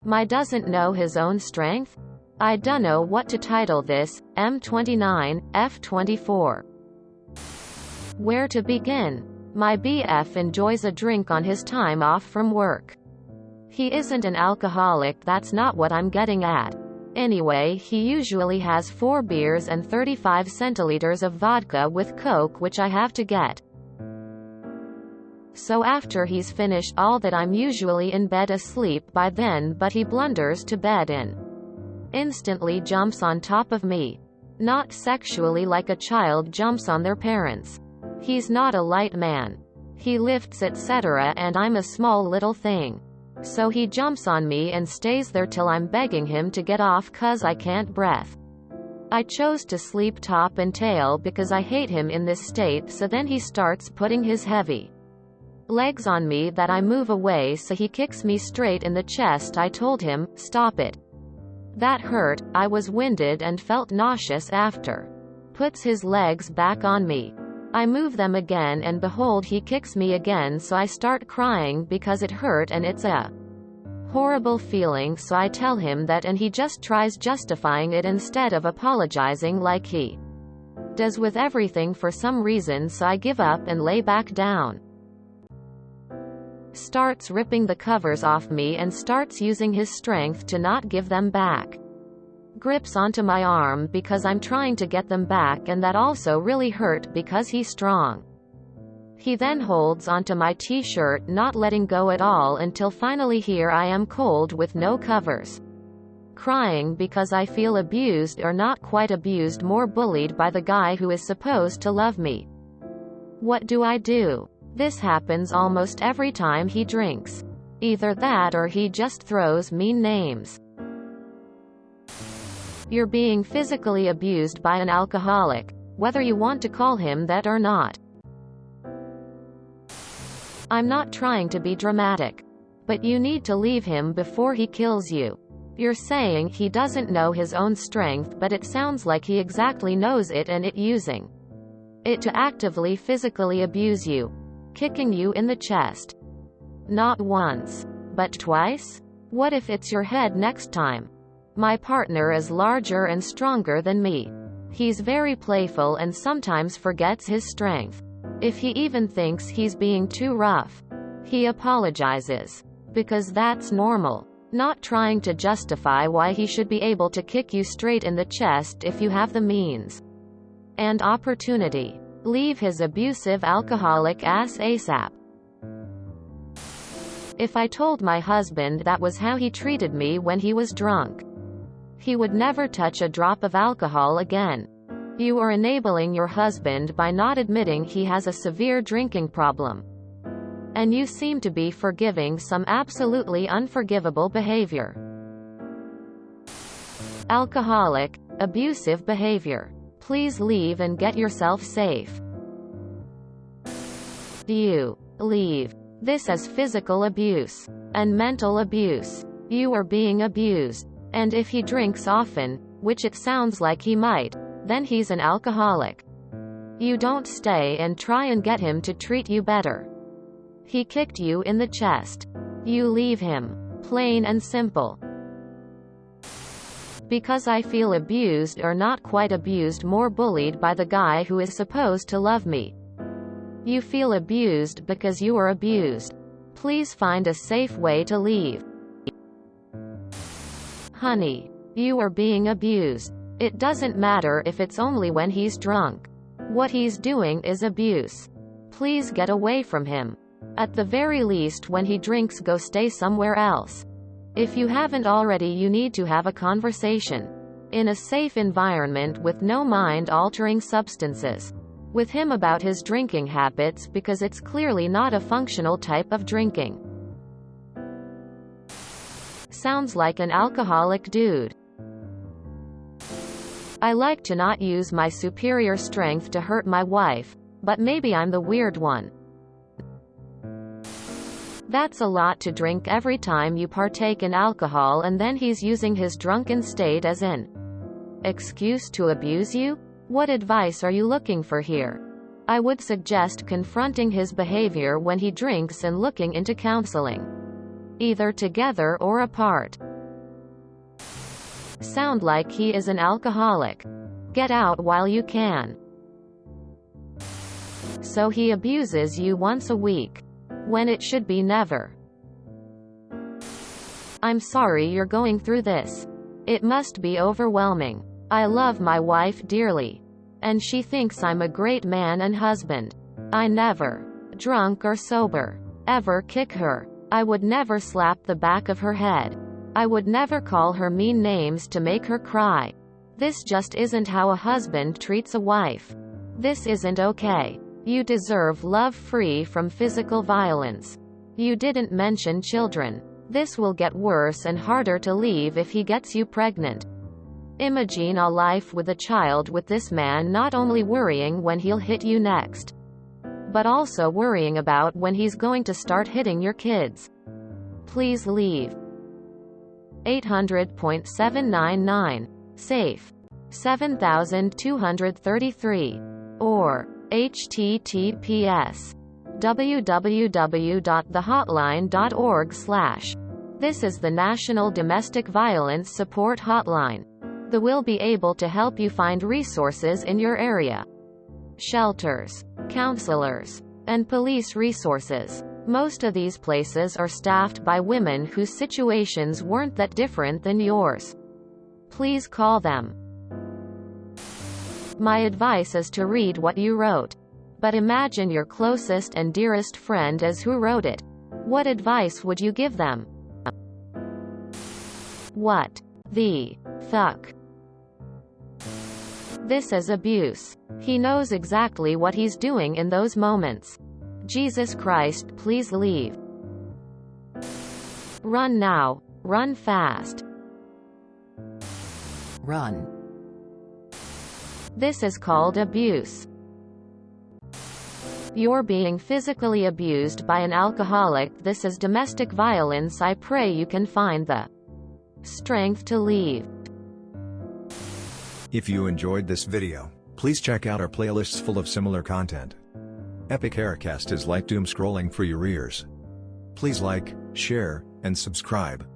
My doesn't know his own strength? I dunno what to title this, M29, F24. Where to begin? My BF enjoys a drink on his time off from work. He isn't an alcoholic, that's not what I'm getting at. Anyway, he usually has 4 beers and 35 centiliters of vodka with Coke, which I have to get. So after he's finished all that, I'm usually in bed asleep by then, but he blunders to bed and instantly jumps on top of me. Not sexually like a child jumps on their parents. He's not a light man. He lifts etc., and I'm a small little thing. So he jumps on me and stays there till I'm begging him to get off cause I can't breath. I chose to sleep top and tail because I hate him in this state, so then he starts putting his heavy legs on me that I move away, so he kicks me straight in the chest. I told him, stop it. That hurt, I was winded and felt nauseous after. Puts his legs back on me. I move them again and behold he kicks me again, so I start crying because it hurt and it's a horrible feeling, so I tell him that and he just tries justifying it instead of apologizing like he does with everything for some reason, so I give up and lay back down. Starts ripping the covers off me and starts using his strength to not give them back. Grips onto my arm because I'm trying to get them back, and that also really hurt because he's strong. He then holds onto my t-shirt, not letting go at all, until finally here I am cold with no covers. Crying because I feel abused, or not quite abused, more bullied by the guy who is supposed to love me. What do I do? This happens almost every time he drinks. Either that or he just throws mean names. You're being physically abused by an alcoholic, whether you want to call him that or not. I'm not trying to be dramatic, but you need to leave him before he kills you. You're saying he doesn't know his own strength, but it sounds like he exactly knows it and using it to actively physically abuse you. Kicking you in the chest. Not once, but twice? What if it's your head next time? My partner is larger and stronger than me. He's very playful and sometimes forgets his strength. If he even thinks he's being too rough, he apologizes. Because that's normal. Not trying to justify why he should be able to kick you straight in the chest if you have the means and opportunity. Leave his abusive alcoholic ass ASAP. If I told my husband that was how he treated me when he was drunk, he would never touch a drop of alcohol again. You are enabling your husband by not admitting he has a severe drinking problem. And you seem to be forgiving some absolutely unforgivable behavior. Alcoholic, abusive behavior. Please leave and get yourself safe. You leave. This is physical abuse and mental abuse. You are being abused. And if he drinks often, which it sounds like he might, then he's an alcoholic. You don't stay and try and get him to treat you better. He kicked you in the chest. You leave him. Plain and simple. Because I feel abused, or not quite abused, more bullied by the guy who is supposed to love me. You feel abused because you are abused. Please find a safe way to leave. Honey, you are being abused. It doesn't matter if it's only when he's drunk. What he's doing is abuse. Please get away from him. At the very least, when he drinks, go stay somewhere else. If you haven't already, you need to have a conversation in a safe environment with no mind-altering substances with him about his drinking habits, because it's clearly not a functional type of drinking. Sounds like an alcoholic dude. I like to not use my superior strength to hurt my wife, but maybe I'm the weird one. That's a lot to drink every time you partake in alcohol, and then he's using his drunken state as an excuse to abuse you? What advice are you looking for here? I would suggest confronting his behavior when he drinks and looking into counseling. Either together or apart. Sound like he is an alcoholic. Get out while you can. So he abuses you once a week, when it should be never. I'm sorry you're going through this. It must be overwhelming. I love my wife dearly, and she thinks I'm a great man and husband. I never, drunk or sober, ever kick her. I would never slap the back of her head. I would never call her mean names to make her cry. This just isn't how a husband treats a wife. This isn't okay. You deserve love free from physical violence. You didn't mention children. This will get worse and harder to leave if he gets you pregnant. Imagine a life with a child with this man, not only worrying when he'll hit you next, but also worrying about when he's going to start hitting your kids. Please leave. 800.799. Safe. 7233. Or https www.thehotline.org/. This is the National Domestic Violence Support Hotline. They will be able to help you find resources in your area. Shelters, counselors, and police resources. Most of these places are staffed by women whose situations weren't that different than yours. Please call them. My advice is to read what you wrote. But imagine your closest and dearest friend as who wrote it. What advice would you give them? What the fuck? This is abuse. He knows exactly what he's doing in those moments. Jesus Christ, please leave. Run now. Run fast. Run. This is called abuse. You're being physically abused by an alcoholic. This is domestic violence. I pray you can find the strength to leave. If you enjoyed this video, please check out our playlists full of similar content. Epic Aircast is like doom scrolling for your ears. Please like, share, and subscribe.